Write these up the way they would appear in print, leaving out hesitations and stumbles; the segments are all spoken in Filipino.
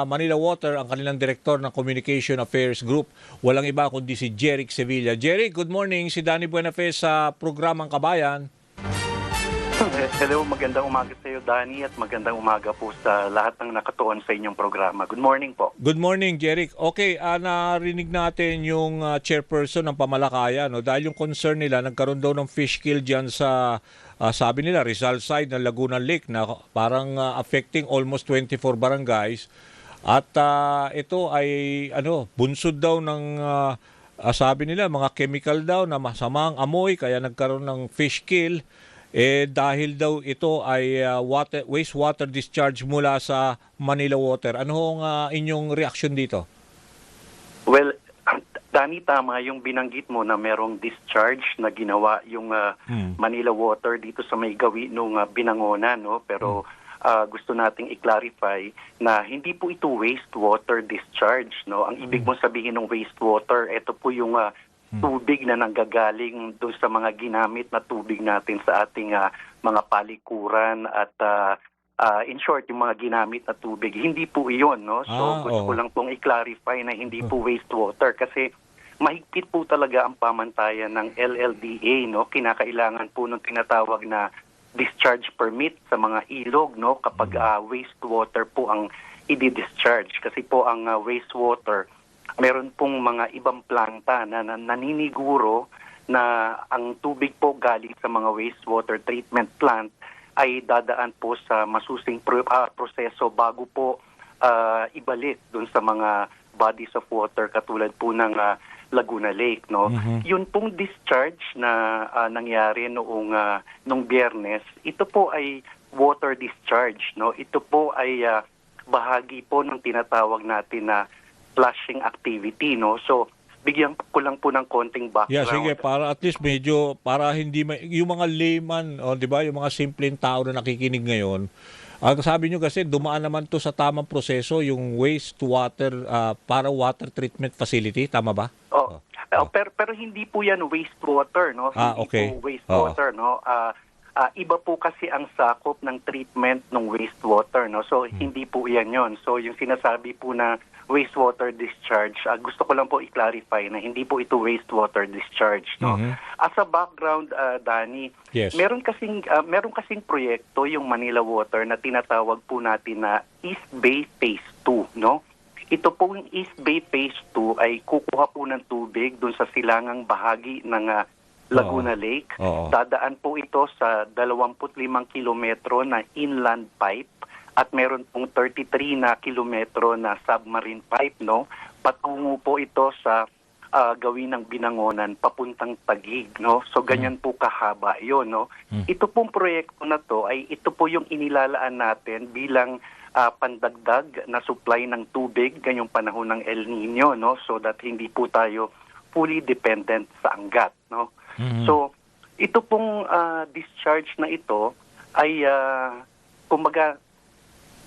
Manila Water, ang kanilang Director ng Communication Affairs Group. Walang iba kundi si Jeric Sevilla. Jeric, good morning. Si Danny Buenafe sa programang Kabayan. Hello, magandang umaga sa iyo, Danny, at magandang umaga po sa lahat ng nakatuon sa inyong programa. Good morning po. Good morning, Jeric. Okay, narinig natin yung chairperson ng Pamalakaya, no? Dahil yung concern nila, nagkaroon daw ng fish kill dyan sa, sabi nila, Rizal side ng Laguna Lake na parang affecting almost 24 barangays. At ito ay bunsod daw ng, sabi nila, mga chemical daw na masamang amoy, kaya nagkaroon ng fish kill. Dahil daw ito ay wastewater discharge mula sa Manila Water. Ano ang inyong reaksyon dito? Well, Danny, tama yung binanggit mo na merong discharge na ginawa yung Manila Water dito sa may gawi nung Binangonan, no? Pero gusto nating i-clarify na hindi po ito wastewater discharge, no? Ang ibig mong sabihin ng wastewater, ito po yung tubig na nanggagaling doon sa mga ginamit na tubig natin sa ating mga palikuran at in short, yung mga ginamit na tubig. Hindi po iyon, no? So gusto ko lang pong i-clarify na hindi po wastewater kasi mahigpit po talaga ang pamantayan ng LLDA, no? Kinakailangan po ng tinatawag na discharge permit sa mga ilog, no? Kapag wastewater po ang i-discharge. Kasi po ang wastewater, meron pong mga ibang planta na naniniguro na ang tubig po galing sa mga wastewater treatment plant ay dadaan po sa masusing proseso bago po ibalik dun sa mga bodies of water katulad po ng Laguna Lake, no? Yun pong discharge na nangyari nung Biyernes, ito po ay water discharge, no? Ito po ay bahagi po ng tinatawag natin na flushing activity, no? So, bigyan ko lang po ng konting background. Yeah, sige, para at least medyo, para hindi, yung mga layman, di ba, yung mga simpleng tao na nakikinig ngayon, ang sabi nyo kasi, dumaan naman to sa tamang proseso, yung wastewater, para water treatment facility, tama ba? Pero hindi po yan wastewater, no? Hindi okay. po wastewater, no? Iba po kasi ang sakop ng treatment ng wastewater, no? So, hindi po yan yon. So, yung sinasabi po na wastewater discharge, gusto ko lang po i-clarify na hindi po ito wastewater discharge, no? As a background, Danny, yes, meron kasing proyekto yung Manila Water na tinatawag po natin na East Bay Phase 2, no? Ito po yung East Bay Phase 2 ay kukuha po ng tubig doon sa silangang bahagi ng Laguna Lake. Dadaan po ito sa 25 kilometro na inland pipe at meron pong 33 na kilometro na submarine pipe, no? Patungo po ito sa gawin ng Binangonan papuntang Taguig, no? So ganyan po kahaba 'yon, no? Ito pong proyekto na to ay ito po yung inilalaan natin bilang pandagdag na supply ng tubig ngayong panahon ng El Nino, no? So that hindi po tayo fully dependent sa anggat, no? So ito pong discharge na ito ay kumbaga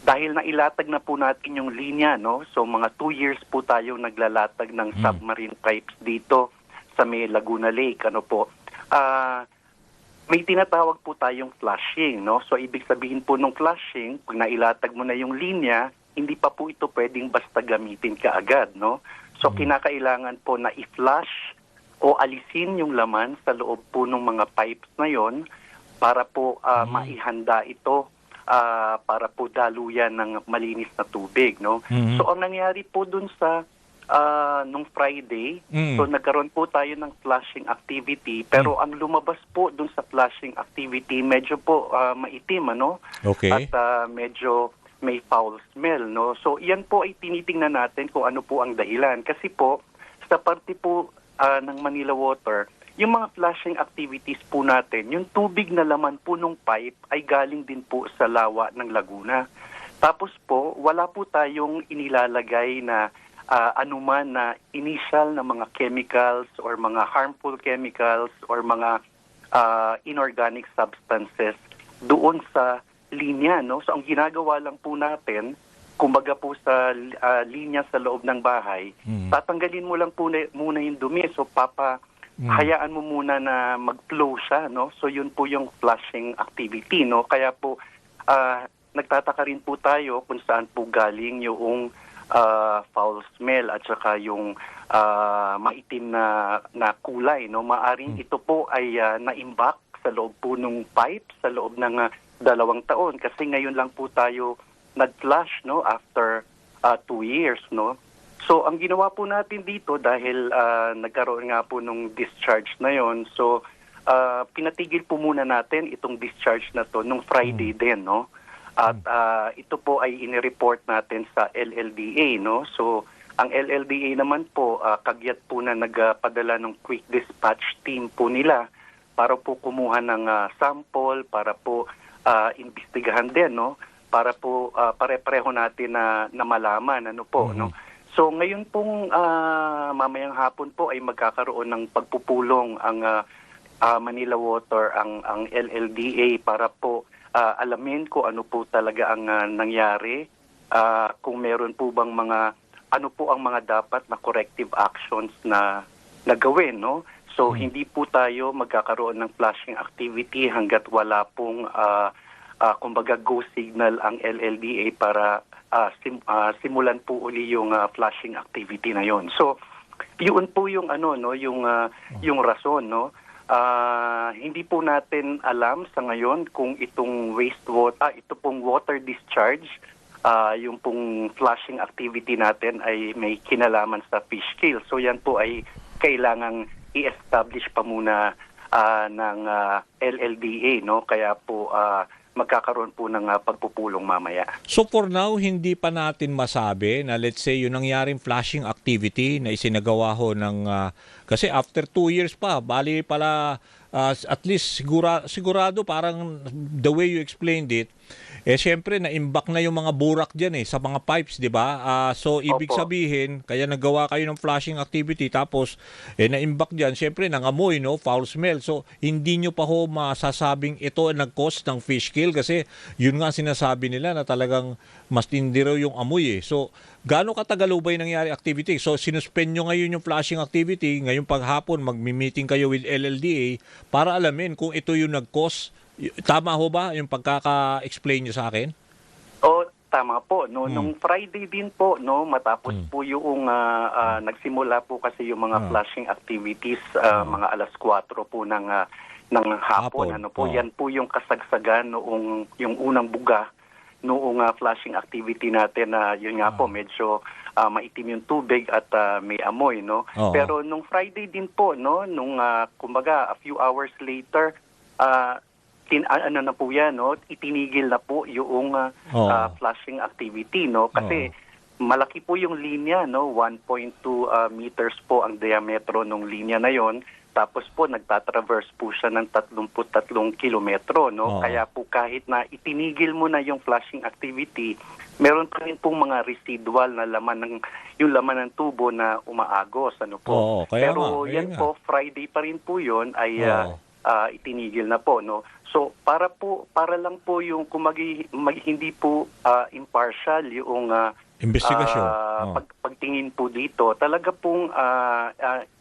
dahil nailatag na po natin yung linya, no? So mga 2 years po tayo naglalatag ng submarine pipes dito sa may Laguna Lake, ano po. May tinatawag po tayong flushing, no? So ibig sabihin po ng flushing, pag nailatag mo na yung linya, hindi pa po ito pwedeng basta gamitin kaagad, no? So kinakailangan po na i-flush o alisin yung laman sa loob po ng mga pipes na yon para po maihanda ito para po daluyan ng malinis na tubig, no? So ang nangyari po dun sa nung Friday, so nagkaroon po tayo ng flushing activity, pero ang lumabas po dun sa flushing activity medyo po maitim, ano? Okay. At medyo may foul smell, no? So yan po ay tinitingnan natin kung ano po ang dahilan kasi po sa parte po ng Manila Water, yung mga flushing activities po natin, yung tubig na laman po ng pipe ay galing din po sa lawa ng Laguna. Tapos po, wala po tayong inilalagay na anuman na initial na mga chemicals or mga harmful chemicals or mga inorganic substances doon sa linya, no? So ang ginagawa lang po natin, kumbaga po sa linya sa loob ng bahay, tatanggalin mo lang po muna yung dumi. So hayaan mo muna na mag-flow siya, no? So yun po yung flushing activity, no? Kaya po nagtataka rin po tayo kung saan po galing yung foul smell at saka yung maitim na kulay, no? Maaring ito po ay naimbak sa loob po ng pipe sa loob ng 2 taon kasi ngayon lang po tayo nag-flush, no, after 2 years, no. So ang ginawa po natin dito dahil nagkaroon nga po nung discharge na yon, so pinatigil po muna natin itong discharge na to nung Friday din, no. At ito po ay inireport natin sa LLDA, no. So ang LLDA naman po kagyat po na nagpadala ng quick dispatch team po nila para po kumuha ng sample para po imbestigahan din, no, para po pare-pareho natin na malaman ano po, no. So ngayon pong mamayang hapon po ay magkakaroon ng pagpupulong ang Manila Water, ang LLDA para po alamin kung ano po talaga ang nangyari, kung meron po bang ano po ang mga dapat na corrective actions na gawin, no? So hindi po tayo magkakaroon ng flushing activity hangga't wala pong kumbaga go signal ang LLDA para simulan po uli yung flushing activity na yon. So yun po yung yung rason, no. Hindi po natin alam sa ngayon kung itong ito pong water discharge, yung pong flushing activity natin ay may kinalaman sa fish kill. So yan po ay kailangang i-establish pa muna ng LLDA, no. Kaya po magkakaroon po ng pagpupulong mamaya. So for now, hindi pa natin masabi na let's say yung nangyaring flashing activity na isinagawa ho ng kasi after 2 years pa, bali pala at least sigurado parang the way you explained it, syempre na-imbak na yung mga burak dyan sa mga pipes, di ba? So ibig Opo. sabihin, kaya nagawa kayo ng flashing activity tapos na-imbak dyan, syempre nangamoy, no? Foul smell. So hindi nyo pa ho masasabing ito ang nag-cause ng fish kill kasi yun nga sinasabi nila na talagang mas tindi raw yung amoy. So gaano katagal ba yung nangyari activity? So sinuspend nyo ngayon yung flashing activity, ngayong paghapon magmi-meeting kayo with LLDA para alamin kung ito yung nag-cause. Tama ho ba yung pagkaka-explain niyo sa akin? Tama po, no. Nung Friday din po, no, matapos po yung nagsimula po kasi yung mga flashing activities mga alas 4 po ng hapon, ano po. Yan po yung kasagsagan noong yung unang buga noong flashing activity natin na yun nga po medyo maitim yung tubig at may amoy, no. Pero nung Friday din po, no, nung kumbaga a few hours later ano na po yan, no? Itinigil na po yung flushing activity, no? Kasi malaki po yung linya, no? 1.2 meters po ang diametro ng linya na yon. Tapos po nagtatraverse po siya ng 33 kilometro, no? Kaya po kahit na itinigil mo na yung flushing activity, meron pa rin pong mga residual na laman ng tubo na umaagos, ano po. Pero yan po, Friday pa rin po yon ay itinigil na po, no. So para lang po yung hindi po impartial yung investigasyon. Pagtingin po dito, talaga pong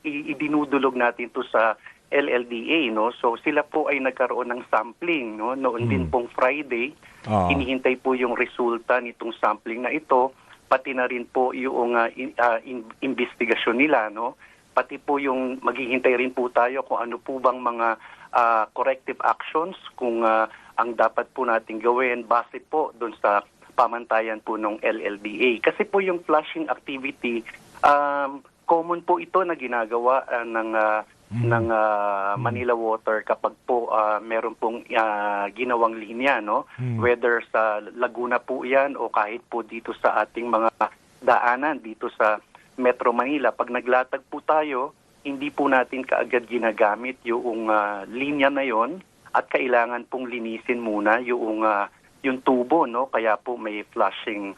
idinudulog natin to sa LLDA, no. So sila po ay nagkaroon ng sampling, no, noon din pong Friday. Hinihintay po yung resulta nitong sampling na ito, pati na rin po yung investigasyon nila, no. Pati po yung maghihintay rin po tayo kung ano po bang mga corrective actions kung ang dapat po natin gawin base po doon sa pamantayan po ng LLDA. Kasi po yung flushing activity, common po ito na ginagawa ng Manila Water kapag po meron pong ginawang linya, no? Whether sa Laguna po yan o kahit po dito sa ating mga daanan dito sa Metro Manila. Pag naglatag po tayo, hindi po natin kaagad ginagamit yung linya na yon at kailangan pong linisin muna yung tubo, no. Kaya po may flushing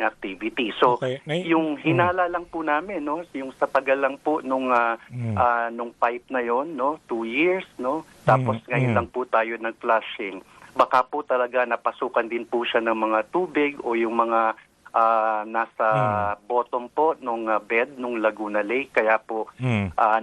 activity. So yung hinala lang po namin, no, yung sa tagal lang po nung pipe na yon, no, 2 years, no. Tapos ngayon lang po tayo nag-flushing. Baka po talaga napasukan din po siya ng mga tubig o yung mga nasa bottom po nung bed nung Laguna Lake, kaya po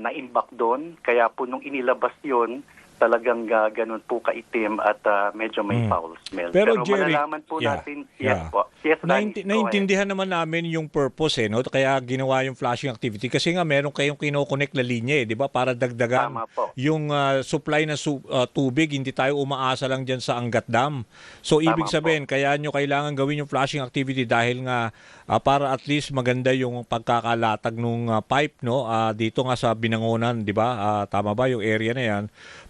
na-imbak doon, kaya po nung inilabas yon talagang ganun po kaitim at medyo may foul smell. Pero Jerry, malalaman po yeah, natin, yeah. yes po. Yes, Danny, go ahead. Naintindihan naman namin yung purpose no? Kaya ginawa yung flashing activity kasi nga meron kayong kinoconnect na linya 'di ba para dagdagan Tama po. yung supply ng tubig, hindi tayo umaasa lang diyan sa Angat Dam. So ibig Tama sabihin kaya nyo kailangan gawin yung flashing activity dahil nga para at least maganda yung pagkakalatag nung pipe no dito nga sa Binangonan, 'di ba? Tama ba yung area na 'yan?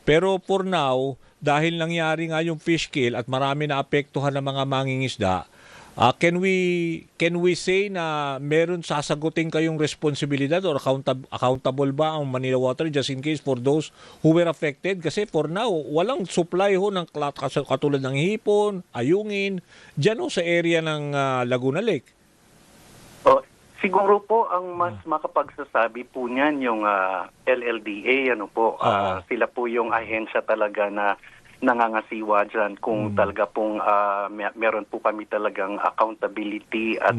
Pero for now, dahil nangyari nga yung fish kill at marami na apektuhan ng mga mangingisda, can we say na meron sasagutin kayong responsibilidad or accountable ba ang Manila Water just in case for those who were affected? Kasi for now, walang supply ho ng katulad ng hipon, ayungin, dyan ho sa area ng Laguna Lake. Siguro po ang mas makapagsasabi po niyan yung LLDA, sila po yung ahensya talaga na nangangasiwa dyan kung talaga pong meron po kami talagang accountability at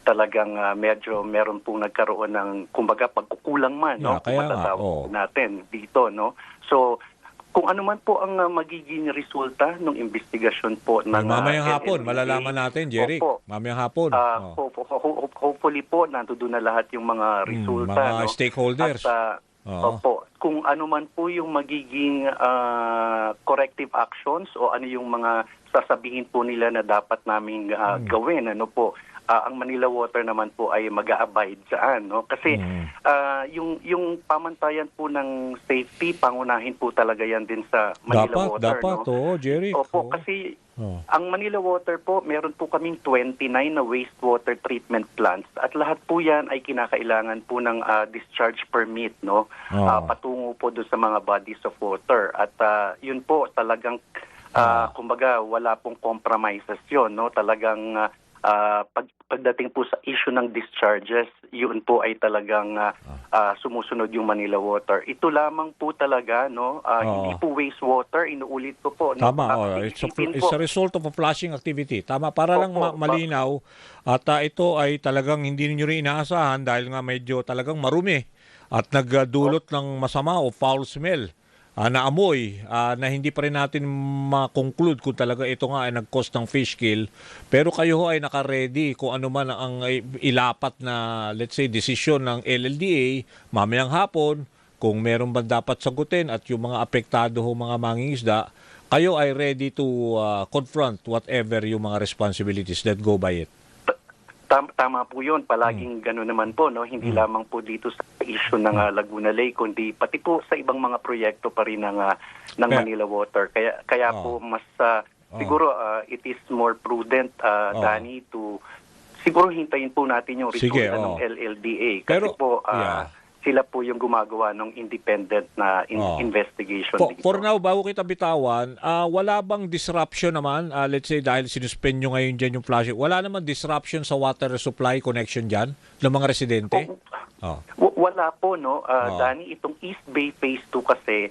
talagang medyo meron pong nagkaroon ng kumbaga pagkukulang man kung matatawag natin dito So kung ano man po ang magiging resulta ng investigasyon po ng mamayang hapon, LLDA, malalaman natin, Jerry. Mamayang hapon. Hopefully po, nandoon na lahat yung mga resulta. Mga stakeholders. At, opo, kung ano man po yung magiging corrective actions o ano yung mga sasabihin po nila na dapat naming gawin, ang Manila Water naman po ay mag-a-abide dyan, kasi yung pamantayan po ng safety, pangunahin po talaga yan din sa Manila Water. Dapat, Jerry. Opo, kasi ang Manila Water po, meron po kaming 29 na wastewater treatment plants at lahat po yan ay kinakailangan po ng discharge permit, patungo po doon sa mga bodies of water. At yun po talagang, kumbaga, wala pong compromises yun, talagang pagdating po sa issue ng discharges, yun po ay talagang sumusunod yung Manila Water. Ito lamang po talaga, hindi po wastewater, inuulit ko po. Tama, it's a result of a flushing activity. Tama, para lang malinaw. At ito ay talagang hindi niyo rin inaasahan dahil nga medyo talagang marumi at nagdulot ng masama o foul smell. Na amoy na hindi pa rin natin ma-conclude kung talaga ito nga ay nag-cause ng fish kill. Pero kayo ho ay naka-ready kung ano man ang ilapat na, let's say, desisyon ng LLDA mamayang hapon, kung meron ba dapat sagutin at yung mga apektado ho mga mangingisda, kayo ay ready to confront whatever yung mga responsibilities that go by it. Tama po yun. Palaging gano'n naman po. Hindi lamang po dito sa issue ng Laguna Lake, kundi pati po sa ibang mga proyekto pa rin ng Manila Water. Kaya po mas siguro it is more prudent, Danny, to siguro hintayin po natin yung resulta ng LLDA. Kasi sila po yung gumagawa ng independent na investigation dito. For now, bago kita bitawan, wala bang disruption naman, let's say dahil sinuspend nyo ngayon dyan yung flushing, wala naman disruption sa water supply connection dyan ng mga residente? Wala po, Danny, itong East Bay Phase 2 kasi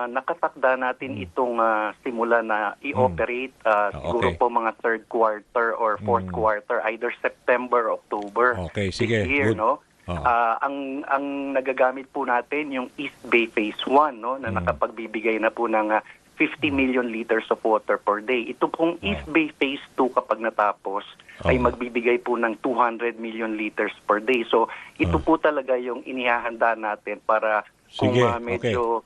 nakatakda natin itong simula na i-operate siguro po mga third quarter or fourth quarter, either September, October this year, ang nagagamit po natin yung East Bay Phase 1 na nakapagbibigay na po ng 50 million liters of water per day. Ito pong East Bay Phase 2 kapag natapos ay magbibigay po ng 200 million liters per day. So ito po talaga yung inihahanda natin para kung medyo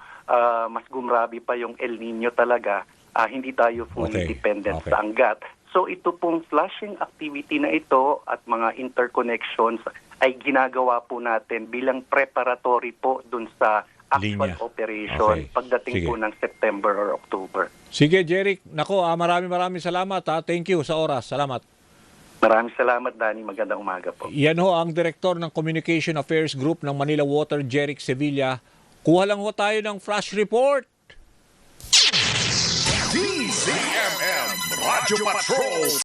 mas gumrabi pa yung El Nino talaga, hindi tayo fully dependent sa Angat. So ito pong flushing activity na ito at mga interconnections ay ginagawa po natin bilang preparatory po dun sa actual operation pagdating po ng September or October. Sige, Jeric. Nako, maraming salamat. Thank you sa oras. Salamat. Maraming salamat, Danny. Magandang umaga po. Yan ho ang Director ng Communication Affairs Group ng Manila Water, Jeric Sevilla. Kuha lang ho tayo ng flash report. DZMM Radio Patrol